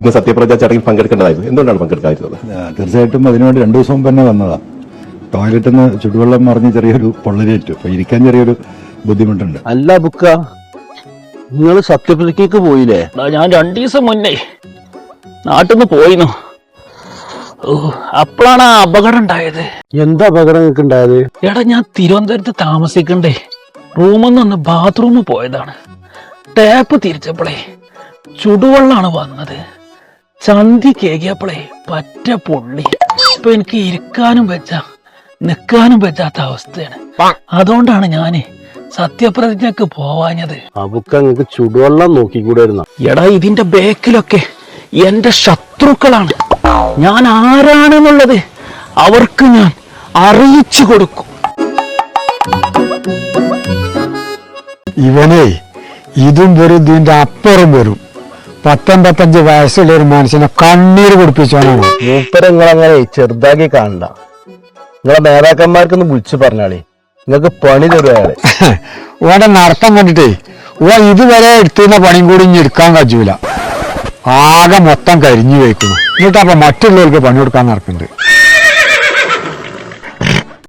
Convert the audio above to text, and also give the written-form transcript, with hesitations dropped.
ഇത് സത്യപ്രതിജ്ഞ ചടങ്ങിൽ പങ്കെടുക്കേണ്ടതായിരുന്നു. എന്തുകൊണ്ടാണ് പങ്കെടുക്കാതിരുന്നത്? തീർച്ചയായിട്ടും അതിനുവേണ്ടി 2 ദിവസം മുമ്പ് തന്നെ വന്നതാണ്. ടോയ്ലറ്റിൽ നിന്ന് ചുടുവെള്ളം മറിഞ്ഞ് ചെറിയൊരു പൊള്ളലേറ്റു. അപ്പൊ ഇരിക്കാൻ ചെറിയൊരു ബുദ്ധിമുട്ടുണ്ട്. അല്ല ബുക്ക, നിങ്ങൾ സത്യപ്രതിജ്ഞയ്ക്ക് പോയില്ലേ? ഞാൻ 2 ദിവസം മുന്നേ നാട്ടിൽ നിന്ന് പോയിന്നു. അപ്പോഴാണ് ആ അപകടം ഉണ്ടായത്. എന്താ അപകടം നിങ്ങൾക്ക് ഉണ്ടായത്? എടാ, ഞാൻ തിരുവനന്തപുരത്ത് താമസിക്കണ്ടേ, റൂമിൽ നിന്ന് ബാത്റൂമിൽ പോയതാണ്. ടാപ്പ് തിരിച്ചപ്പോളേ ചുടുവെള്ളാണ് വന്നത്. ചന്തി കേകിയപ്പോളേ പറ്റ പൊള്ളി. ഇപ്പൊ എനിക്ക് ഇരിക്കാനും വെച്ചാ നിൽക്കാനും പറ്റാത്ത അവസ്ഥയാണ്. അതുകൊണ്ടാണ് ഞാന് സത്യപ്രതിജ്ഞക്ക് പോവാഞ്ഞത്. അബുക്ക നിങ്ങൾക്ക് ചുടുവെള്ളം നോക്കിക്കൂടായിരുന്ന? എടാ, ഇതിന്റെ ബേക്കിലൊക്കെ എന്റെ ശത്രുക്കളാണ്. ഞാൻ ആരാണെന്നുള്ളത് അവർക്ക് ഞാൻ അറിയിച്ചു കൊടുക്കും. ഇവനെ ഇതും വരും, ഇതിന്റെ അപ്പുറം വരും. 19-25 വയസ്സുള്ള ഒരു മനുഷ്യനെ കണ്ണീര് കുടിപ്പിച്ചാണ്. മൂപ്പര് നിങ്ങളങ്ങനെ ചെറുതാക്കി കാണണ്ട. നിങ്ങളെ നേതാക്കന്മാർക്കൊന്ന് വിളിച്ചു പറഞ്ഞാളേ, നിങ്ങൾക്ക് പണി തരും അയാളെ. ഓന്റെ നടത്തം കണ്ടിട്ടേ ഓ ഇതുവരെ എടുത്തുന്ന പണിയും കൂടി ഇനി എടുക്കാൻ കഴിയൂല. ആകെ മൊത്തം കരിഞ്ഞു വയ്ക്കുന്നു. എന്നിട്ടപ്പൊ മറ്റുള്ളവർക്ക് പണി കൊടുക്കാൻ നടക്കുന്നുണ്ട്.